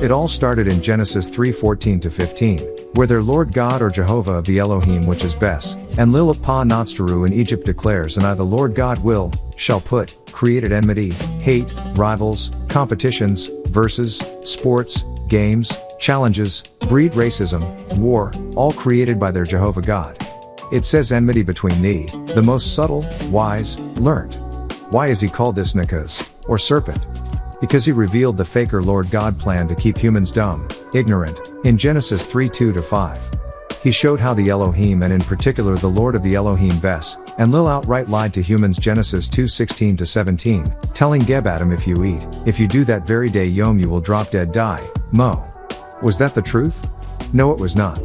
It all started in Genesis 3:14-15, where their Lord God or Jehovah of the Elohim which is Bes, and Lil Pa Notstaru in Egypt declares, and I the Lord God shall put, created enmity, hate, rivals, competitions, verses, sports, games, challenges, breed racism, war, all created by their Jehovah God. It says enmity between thee, the most subtle, wise, learnt. Why is he called this Nakaz, or serpent? Because he revealed the faker Lord God plan to keep humans dumb, ignorant, in Genesis 3:2-5. He showed how the Elohim and in particular the Lord of the Elohim Bes, and Lil outright lied to humans Genesis 2:16-17, telling Geb Adam if you do that very day Yom you will drop dead die, Mo. Was that the truth? No it was not.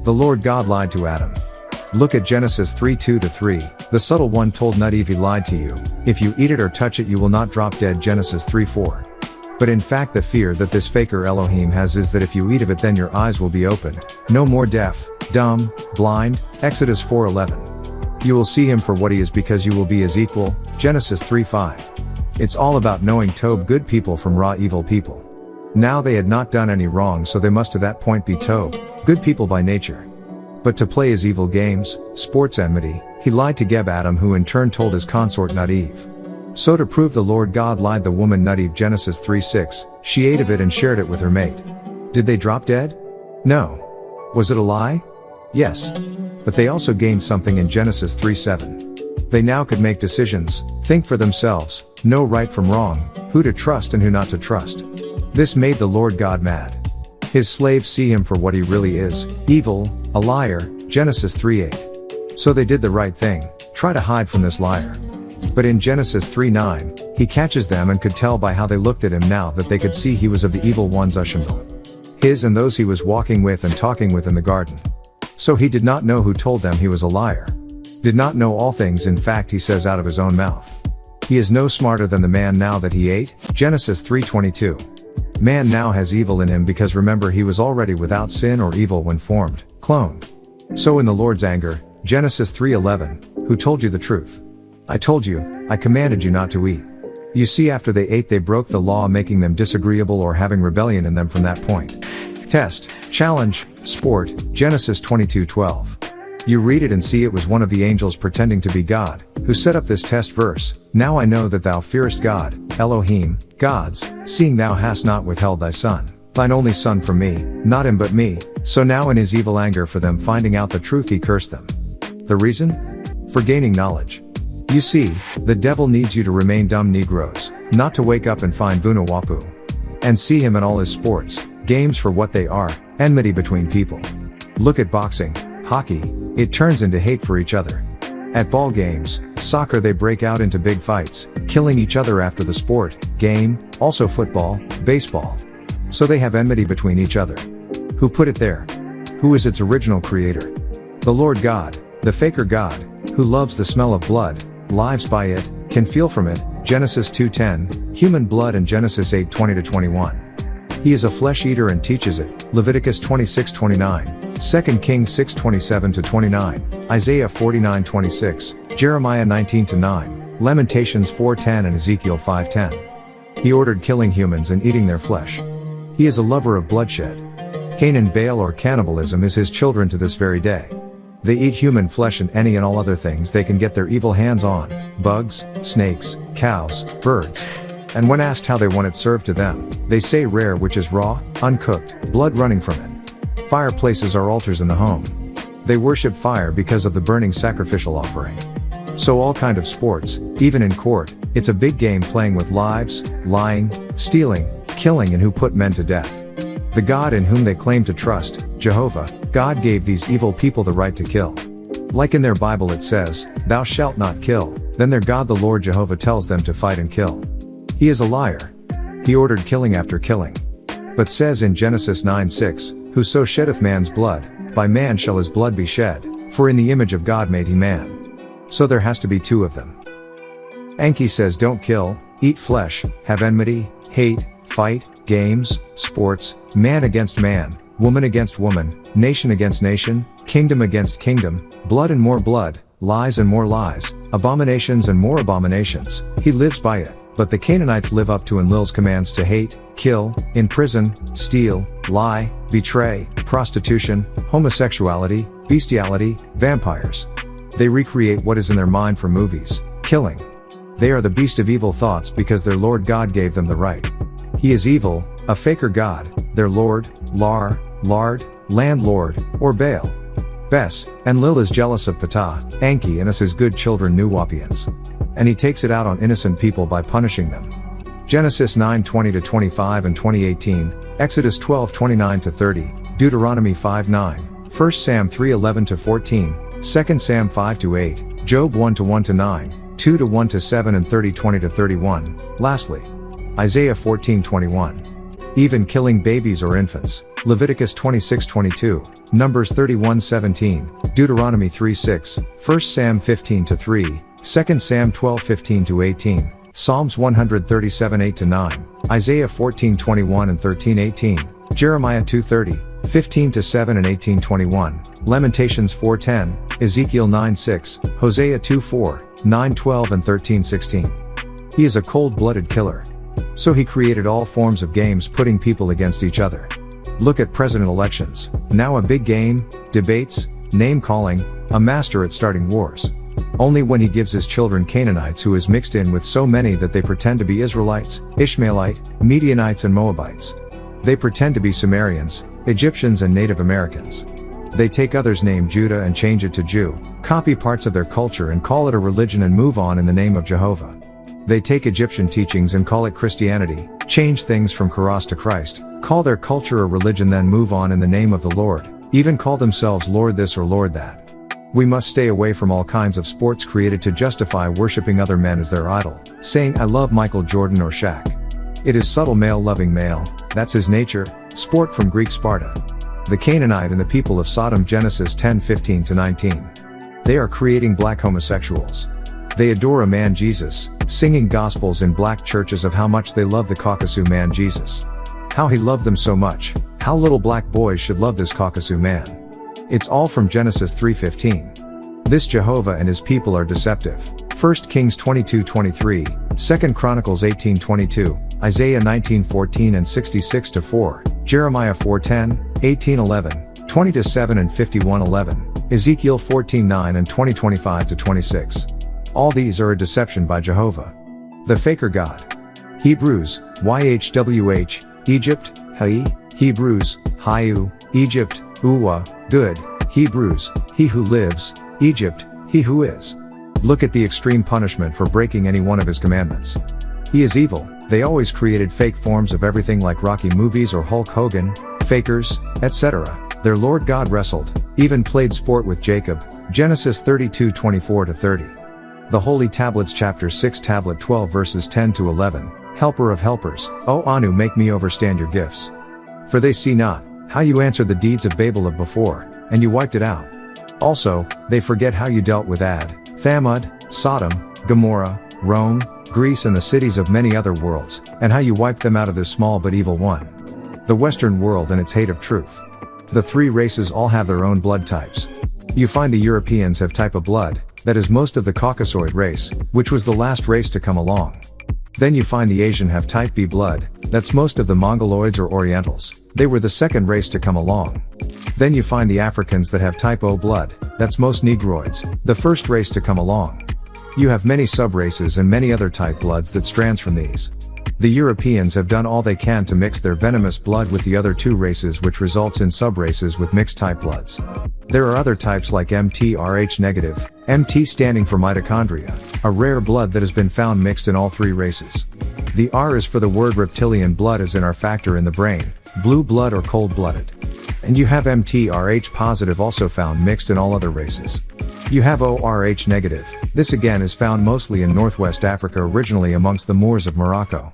The Lord God lied to Adam. Look at Genesis 3:2-3, the subtle one told Nut Eve he lied to you, if you eat it or touch it you will not drop dead Genesis 3:4. But in fact the fear that this faker Elohim has is that if you eat of it then your eyes will be opened, no more deaf, dumb, blind, Exodus 4:11. You will see him for what he is because you will be his equal, Genesis 3:5. It's all about knowing Tob good people from raw evil people. Now they had not done any wrong so they must to that point be Tob, good people by nature. But to play his evil games, sports enmity, he lied to Geb Adam who in turn told his consort Nut Eve. So to prove the Lord God lied the woman Nut Eve Genesis 3:6, she ate of it and shared it with her mate. Did they drop dead? No. Was it a lie? Yes. But they also gained something in Genesis 3:7. They now could make decisions, think for themselves, know right from wrong, who to trust and who not to trust. This made the Lord God mad. His slaves see him for what he really is, evil, a liar, Genesis 3:8. So they did the right thing, try to hide from this liar. But in Genesis 3:9, he catches them and could tell by how they looked at him now that they could see he was of the evil ones Ushambal. His and those he was walking with and talking with in the garden. So he did not know who told them he was a liar. Did not know all things in fact he says out of his own mouth. He is no smarter than the man now that he ate, Genesis 3:22. Man now has evil in him because remember he was already without sin or evil when formed, cloned. So in the Lord's anger, Genesis 3:11, who told you the truth? I told you, I commanded you not to eat. You see after they ate they broke the law making them disagreeable or having rebellion in them from that point. Test, challenge, sport, Genesis 22:12. You read it and see it was one of the angels pretending to be God, who set up this test verse, now I know that thou fearest God, Elohim, gods, seeing thou hast not withheld thy son, thine only son from me, not him but me, so now in his evil anger for them finding out the truth he cursed them. The reason? For gaining knowledge. You see, the devil needs you to remain dumb Negroes, not to wake up and find Vunawapu. And see him in all his sports, games for what they are, enmity between people. Look at boxing, hockey, it turns into hate for each other. At ball games, soccer they break out into big fights, killing each other after the sport, game, also football, baseball. So they have enmity between each other. Who put it there? Who is its original creator? The Lord God, the faker God, who loves the smell of blood, lives by it, can feel from it, Genesis 2:10, human blood and Genesis 8:20-21. He is a flesh eater and teaches it, Leviticus 26:29, 2 Kings 6:27-29, Isaiah 49:26, Jeremiah 19:9, Lamentations 4:10 and Ezekiel 5:10. He ordered killing humans and eating their flesh. He is a lover of bloodshed. Cain and Baal or cannibalism is his children to this very day. They eat human flesh and any and all other things they can get their evil hands on, bugs, snakes, cows, birds. And when asked how they want it served to them, they say rare which is raw, uncooked, blood running from it. Fireplaces are altars in the home. They worship fire because of the burning sacrificial offering. So all kind of sports, even in court, it's a big game playing with lives, lying, stealing, killing and who put men to death. The God in whom they claim to trust, Jehovah, God gave these evil people the right to kill. Like in their Bible it says, thou shalt not kill, then their God the Lord Jehovah tells them to fight and kill. He is a liar. He ordered killing after killing. But says in Genesis 9:6, whoso sheddeth man's blood, by man shall his blood be shed, for in the image of God made he man. So there has to be two of them. Enki says don't kill, eat flesh, have enmity, hate, fight, games, sports, man against man, woman against woman, nation against nation, kingdom against kingdom, blood and more blood, lies and more lies, abominations and more abominations. He lives by it, But the Canaanites live up to Enlil's commands to hate, kill, imprison, steal, lie, betray, prostitution, homosexuality, bestiality, vampires. They recreate what is in their mind from movies, killing. They are the beast of evil thoughts because their Lord God gave them the right. He is evil, a faker God, their Lord, Lar, Lard, landlord, or Baal. Bes, Enlil is jealous of Ptah, Enki and us his good children Nuwapians. And he takes it out on innocent people by punishing them. Genesis 9:20-25 and 20:18, Exodus 12:29-30, Deuteronomy 5:9, 1 Sam 3:11-14, 2 Sam 5-8, Job 1-1-9, 2-1-7 and 30:20-31, lastly, Isaiah 14:21. Even killing babies or infants, Leviticus 26:22, Numbers 31:17, Deuteronomy 3:6, 1 Sam 15-3, 2 Sam 12:15-18, Psalms 137 8-9, Isaiah 14:21 and 13:18, Jeremiah 2:30, 15-7 and 18:21, Lamentations 4:10, Ezekiel 9:6, Hosea 2:4, 9:12 and 13:16. He is a cold-blooded killer. So he created all forms of games putting people against each other. Look at president elections, now a big game, debates, name-calling, a master at starting wars. Only when he gives his children Canaanites who is mixed in with so many that they pretend to be Israelites, Ishmaelite, Midianites and Moabites. They pretend to be Sumerians, Egyptians and Native Americans. They take others' name Judah and change it to Jew, copy parts of their culture and call it a religion and move on in the name of Jehovah. They take Egyptian teachings and call it Christianity, change things from Kharos to Christ, call their culture a religion then move on in the name of the Lord, even call themselves Lord this or Lord that. We must stay away from all kinds of sports created to justify worshipping other men as their idol, saying I love Michael Jordan or Shaq. It is subtle male loving male, that's his nature, sport from Greek Sparta. The Canaanite and the people of Sodom Genesis 10:15-19. They are creating black homosexuals. They adore a man Jesus, singing gospels in black churches of how much they love the Caucasus man Jesus. How he loved them so much, how little black boys should love this Caucasus man. It's all from Genesis 3:15. This Jehovah and his people are deceptive. 1 Kings 22:23, 2 Chronicles 18:22, Isaiah 19:14 and 66-4, Jeremiah 4:10, 18:11, 20-7 and 51:11, Ezekiel 14:9 and 20:25-26. All these are a deception by Jehovah, the faker God. Hebrews, YHWH, Egypt, Hai, Hebrews, Hayu, Egypt, Uwa, good, Hebrews, he who lives, Egypt, he who is. Look at the extreme punishment for breaking any one of his commandments. He is evil. They always created fake forms of everything like Rocky movies or Hulk Hogan, fakers, etc. Their Lord God wrestled, even played sport with Jacob, Genesis 32:24-30. The Holy Tablets chapter 6 tablet 12 verses 10-11, Helper of helpers, O Anu make me overstand your gifts. For they see not, how you answered the deeds of Babel of before, and you wiped it out. Also, they forget how you dealt with Ad, Thamud, Sodom, Gomorrah, Rome, Greece and the cities of many other worlds, and how you wiped them out of this small but evil one. The Western world and its hate of truth. The three races all have their own blood types. You find the Europeans have type of blood, that is most of the Caucasoid race, which was the last race to come along. Then you find the Asian have type B blood, that's most of the Mongoloids or Orientals, they were the second race to come along. Then you find the Africans that have type O blood, that's most Negroids, the first race to come along. You have many sub-races and many other type bloods that strands from these. The Europeans have done all they can to mix their venomous blood with the other two races which results in sub-races with mixed type bloods. There are other types like MT-Rh negative, MT standing for mitochondria, a rare blood that has been found mixed in all three races. The R is for the word reptilian blood as in our factor in the brain, blue blood or cold-blooded. And you have MT-Rh positive also found mixed in all other races. You have ORH negative, this again is found mostly in Northwest Africa originally amongst the Moors of Morocco,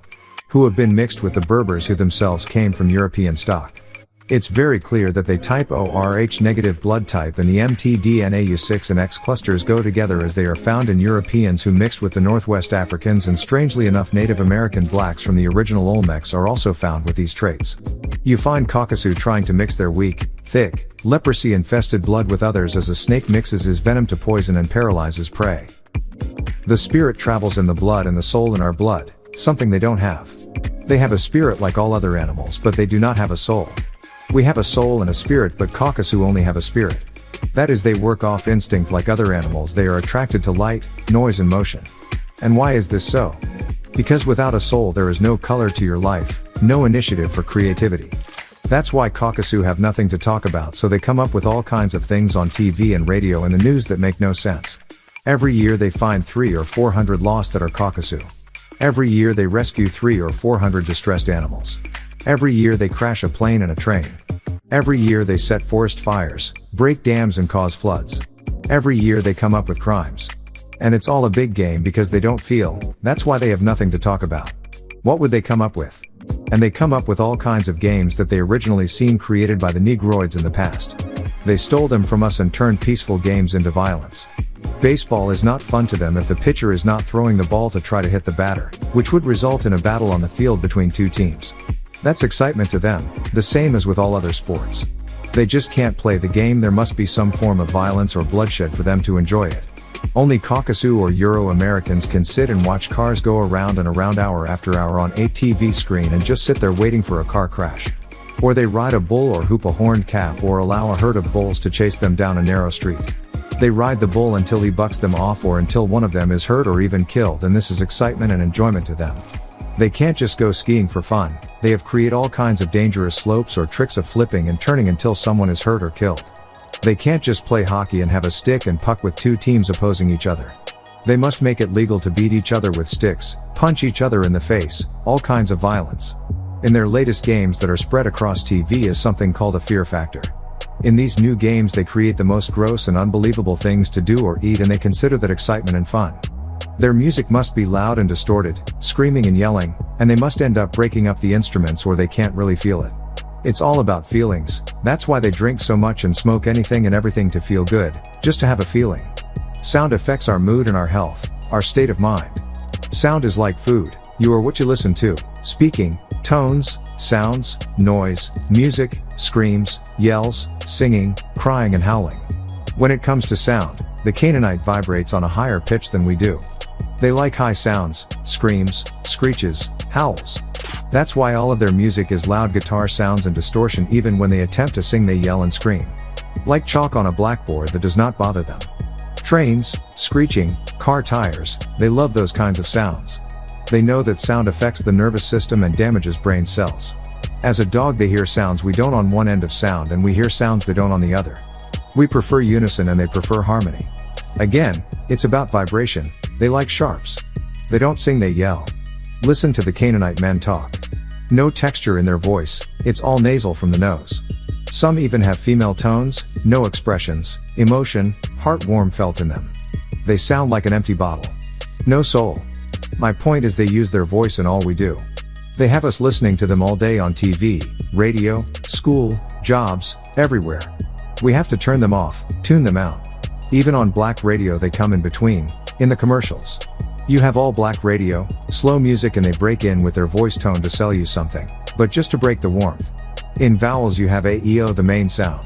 who have been mixed with the Berbers who themselves came from European stock. It's very clear that they type ORH negative blood type and the mtDNA U6 and X clusters go together as they are found in Europeans who mixed with the Northwest Africans and strangely enough Native American blacks from the original Olmecs are also found with these traits. You find Caucasus trying to mix their weak, thick, leprosy-infested blood with others as a snake mixes his venom to poison and paralyzes prey. The spirit travels in the blood and the soul in our blood, something they don't have. They have a spirit like all other animals, but they do not have a soul. We have a soul and a spirit, but Caucasus only have a spirit. That is, they work off instinct like other animals. They are attracted to light, noise and motion. And why is this so? Because without a soul there is no color to your life, no initiative for creativity. That's why Caucasus have nothing to talk about, so they come up with all kinds of things on TV and radio and the news that make no sense. Every year they find 300 or 400 lost that are Caucasus. Every year they rescue 300 or 400 distressed animals. Every year they crash a plane and a train. Every year they set forest fires, break dams and cause floods. Every year they come up with crimes. And it's all a big game because they don't feel, that's why they have nothing to talk about. What would they come up with? And they come up with all kinds of games that they originally seen created by the Negroids in the past. They stole them from us and turned peaceful games into violence. Baseball is not fun to them if the pitcher is not throwing the ball to try to hit the batter, which would result in a battle on the field between two teams. That's excitement to them, the same as with all other sports. They just can't play the game. There must be some form of violence or bloodshed for them to enjoy it. Only Caucasus or Euro-Americans can sit and watch cars go around and around hour after hour on a TV screen and just sit there waiting for a car crash. Or they ride a bull or hoop a horned calf or allow a herd of bulls to chase them down a narrow street. They ride the bull until he bucks them off or until one of them is hurt or even killed, and this is excitement and enjoyment to them. They can't just go skiing for fun. They have created all kinds of dangerous slopes or tricks of flipping and turning until someone is hurt or killed. They can't just play hockey and have a stick and puck with two teams opposing each other. They must make it legal to beat each other with sticks, punch each other in the face, all kinds of violence. In their latest games that are spread across TV is something called a fear factor. In these new games they create the most gross and unbelievable things to do or eat, and they consider that excitement and fun. Their music must be loud and distorted, screaming and yelling, and they must end up breaking up the instruments or they can't really feel it. It's all about feelings. That's why they drink so much and smoke anything and everything to feel good, just to have a feeling. Sound affects our mood and our health, our state of mind. Sound is like food. You are what you listen to. Speaking, tones, sounds, noise, music, screams, yells, singing, crying and howling. When it comes to sound, the Canaanite vibrates on a higher pitch than we do. They like high sounds, screams, screeches, howls. That's why all of their music is loud guitar sounds and distortion. Even when they attempt to sing they yell and scream. Like chalk on a blackboard that does not bother them. Trains, screeching, car tires, they love those kinds of sounds. They know that sound affects the nervous system and damages brain cells. As a dog they hear sounds we don't on one end of sound, and we hear sounds they don't on the other. We prefer unison and they prefer harmony. Again, it's about vibration. They like sharps. They don't sing, they yell. Listen to the Canaanite men talk. No texture in their voice, it's all nasal from the nose. Some even have female tones, no expressions, emotion, heart warm felt in them. They sound like an empty bottle. No soul. My point is they use their voice in all we do. They have us listening to them all day on TV, radio, school, jobs, everywhere. We have to turn them off, tune them out. Even on black radio they come in between, in the commercials. You have all black radio, slow music, and they break in with their voice tone to sell you something, but just to break the warmth. In vowels you have A, E, O, the main sound.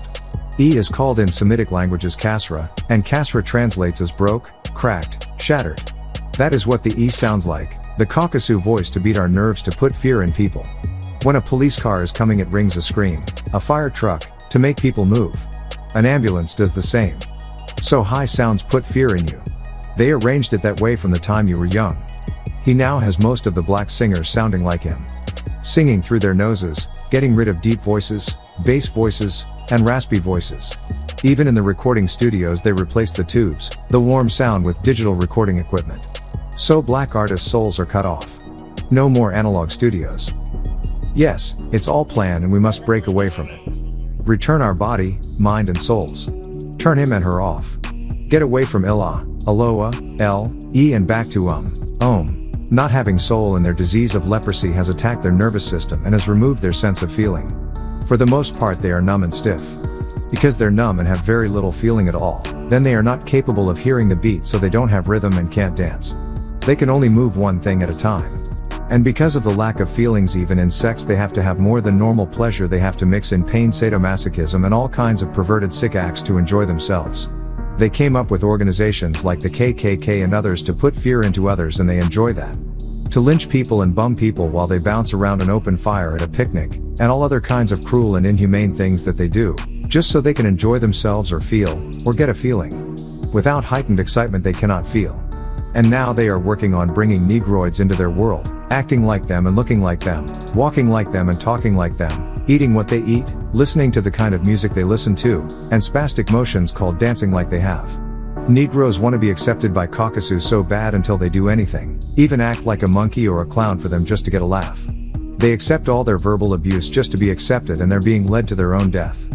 E is called in Semitic languages kasra, and kasra translates as broke, cracked, shattered. That is what the E sounds like, the Caucasus voice, to beat our nerves, to put fear in people. When a police car is coming it rings a scream, a fire truck, to make people move. An ambulance does the same. So high sounds put fear in you. They arranged it that way from the time you were young. He now has most of the black singers sounding like him. Singing through their noses, getting rid of deep voices, bass voices, and raspy voices. Even in the recording studios they replace the tubes, the warm sound, with digital recording equipment. So black artists' souls are cut off. No more analog studios. Yes, it's all planned and we must break away from it. Return our body, mind and souls. Turn him and her off. Get away from Ilah, Aloha, El, E and back to Om. Not having soul, and their disease of leprosy has attacked their nervous system and has removed their sense of feeling. For the most part they are numb and stiff. Because they're numb and have very little feeling at all, then they are not capable of hearing the beat, so they don't have rhythm and can't dance. They can only move one thing at a time. And because of the lack of feelings, even in sex they have to have more than normal pleasure. They have to mix in pain, sadomasochism and all kinds of perverted sick acts to enjoy themselves. They came up with organizations like the KKK and others to put fear into others, and they enjoy that. to lynch people and bum people while they bounce around an open fire at a picnic, and all other kinds of cruel and inhumane things that they do, just so they can enjoy themselves or feel, or get a feeling. Without heightened excitement they cannot feel. And now they are working on bringing Negroids into their world, acting like them and looking like them, walking like them and talking like them, eating what they eat, listening to the kind of music they listen to, and spastic motions called dancing like they have. Negroes want to be accepted by Caucasus so bad until they do anything, even act like a monkey or a clown for them just to get a laugh. They accept all their verbal abuse just to be accepted, and they're being led to their own death.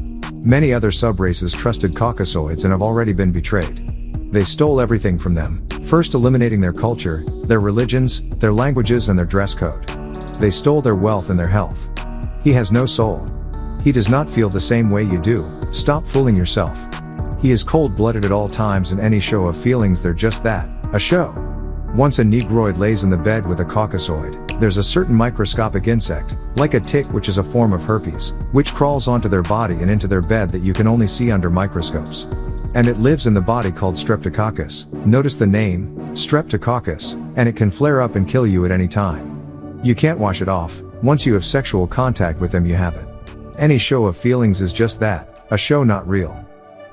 Many other subraces trusted Caucasoids and have already been betrayed. They stole everything from them, first eliminating their culture, their religions, their languages and their dress code. They stole their wealth and their health. He has no soul. He does not feel the same way you do. Stop fooling yourself. He is cold-blooded at all times, and any show of feelings, they're just that, a show. Once a Negroid lays in the bed with a Caucasoid, there's a certain microscopic insect, like a tick, which is a form of herpes, which crawls onto their body and into their bed that you can only see under microscopes. And it lives in the body called Streptococcus. Notice the name, Streptococcus, and it can flare up and kill you at any time. You can't wash it off. Once you have sexual contact with them, you have it. Any show of feelings is just that, a show, not real.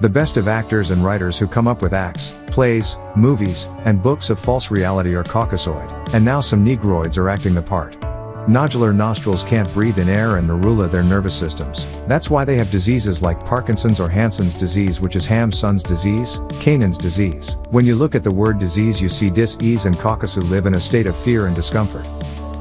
The best of actors and writers who come up with acts, plays, movies, and books of false reality are Caucasoid, and now some Negroids are acting the part. Nodular nostrils can't breathe in air and narula their nervous systems. That's why they have diseases like Parkinson's or Hansen's disease, which is Hamsun's disease, Canaan's disease. When you look at the word disease, you see dis-ease, and Caucasus live in a state of fear and discomfort.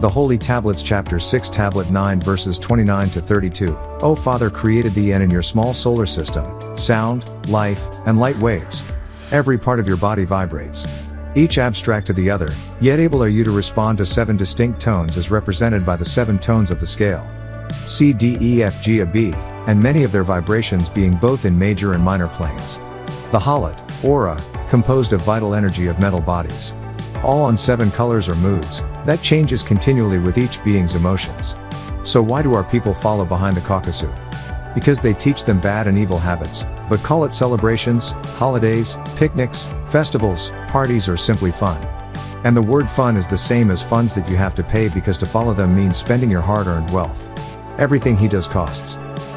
The Holy Tablets, chapter 6, tablet 9, verses 29 to 32. O Father, created thee and in your small solar system, sound, life, and light waves. Every part of your body vibrates. Each abstract to the other, yet able are you to respond to 7 distinct tones as represented by the 7 tones of the scale. C, D, E, F, G, A, B, and many of their vibrations being both in major and minor planes. The Halat, aura, composed of vital energy of mental bodies. All on 7 colors or moods, that changes continually with each being's emotions. So why do our people follow behind the Caucasus? Because they teach them bad and evil habits, but call it celebrations, holidays, picnics, festivals, parties, or simply fun. And the word fun is the same as funds that you have to pay, because to follow them means spending your hard-earned wealth. Everything he does costs.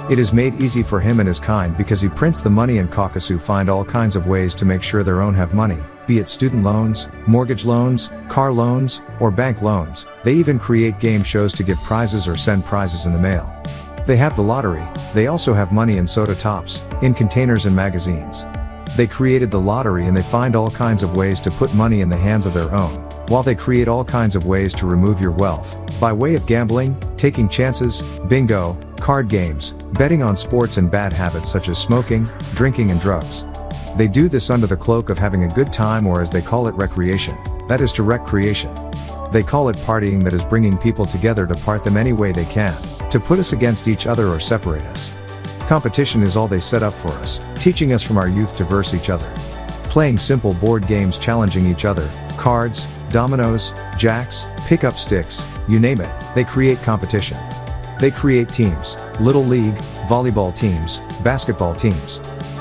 It is made easy for him and his kind because he prints the money, and Caucasus find all kinds of ways to make sure their own have money, be it student loans, mortgage loans, car loans, or bank loans. They even create game shows to give prizes or send prizes in the mail. They have the lottery. They also have money in soda tops, in containers and magazines. They created the lottery, and they find all kinds of ways to put money in the hands of their own, while they create all kinds of ways to remove your wealth, by way of gambling, taking chances, bingo, card games, betting on sports, and bad habits such as smoking, drinking, and drugs. They do this under the cloak of having a good time, or as they call it, recreation. That is to recreation. They call it partying, that is bringing people together to part them any way they can, to put us against each other or separate us. Competition is all they set up for us, teaching us from our youth to verse each other. Playing simple board games, challenging each other, cards, dominoes, jacks, pick-up sticks, you name it, they create competition. They create teams, little league, volleyball teams, basketball teams.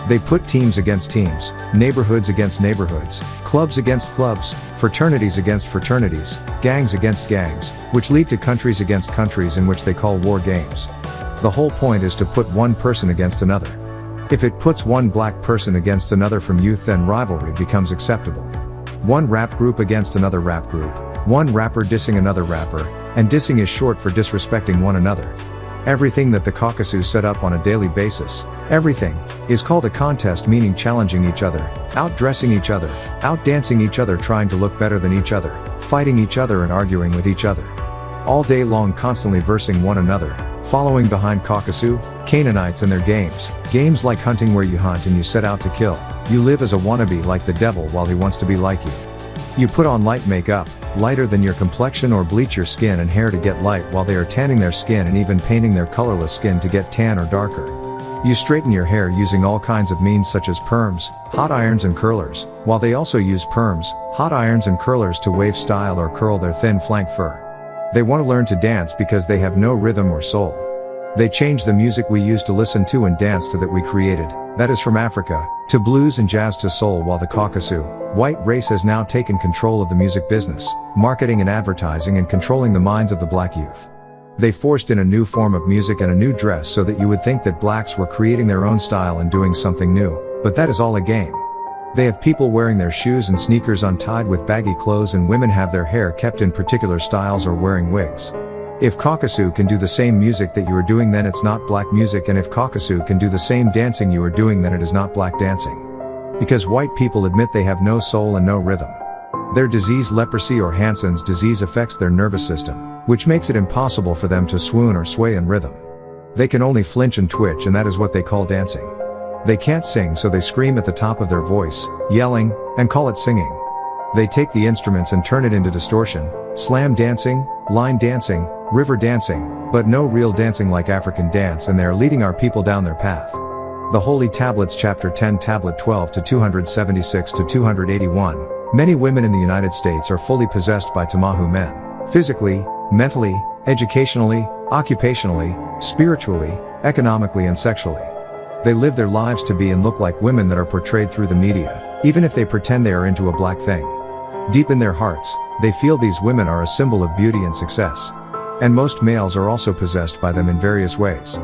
They put teams against teams, neighborhoods against neighborhoods, clubs against clubs, fraternities against fraternities, gangs against gangs, which lead to countries against countries, in which they call war games. The whole point is to put one person against another. If it puts one black person against another from youth, then rivalry becomes acceptable. One rap group against another rap group, one rapper dissing another rapper, and dissing is short for disrespecting one another. Everything that the Caucasus set up on a daily basis, everything, is called a contest, meaning challenging each other, outdressing each other, outdancing each other, trying to look better than each other, fighting each other and arguing with each other. All day long, constantly versing one another, following behind Caucasus, Canaanites and their games like hunting, where you hunt and you set out to kill. You live as a wannabe like the devil while he wants to be like you. You put on light makeup, lighter than your complexion, or bleach your skin and hair to get light, while they are tanning their skin and even painting their colorless skin to get tan or darker. You straighten your hair using all kinds of means such as perms, hot irons, and curlers, while they also use perms, hot irons, and curlers to wave style or curl their thin flank fur. They want to learn to dance because they have no rhythm or soul. They changed the music we used to listen to and dance to that we created, that is from Africa, to blues and jazz to soul, while the Caucasus white race has now taken control of the music business, marketing and advertising, and controlling the minds of the black youth. They forced in a new form of music and a new dress so that you would think that blacks were creating their own style and doing something new, but that is all a game. They have people wearing their shoes and sneakers untied with baggy clothes, and women have their hair kept in particular styles or wearing wigs. If Caucasus can do the same music that you are doing, then it's not black music, and if Caucasus can do the same dancing you are doing, then it is not black dancing. Because white people admit they have no soul and no rhythm. Their disease, leprosy or Hansen's disease, affects their nervous system, which makes it impossible for them to swoon or sway in rhythm. They can only flinch and twitch, and that is what they call dancing. They can't sing, so they scream at the top of their voice, yelling, and call it singing. They take the instruments and turn it into distortion, slam dancing, line dancing, river dancing, but no real dancing like African dance, and they are leading our people down their path. The Holy Tablets, Chapter 10, Tablet 12 to 276 to 281. Many women in the United States are fully possessed by Tamahu men. Physically, mentally, educationally, occupationally, spiritually, economically and sexually. They live their lives to be and look like women that are portrayed through the media, even if they pretend they are into a black thing. Deep in their hearts, they feel these women are a symbol of beauty and success. And most males are also possessed by them in various ways.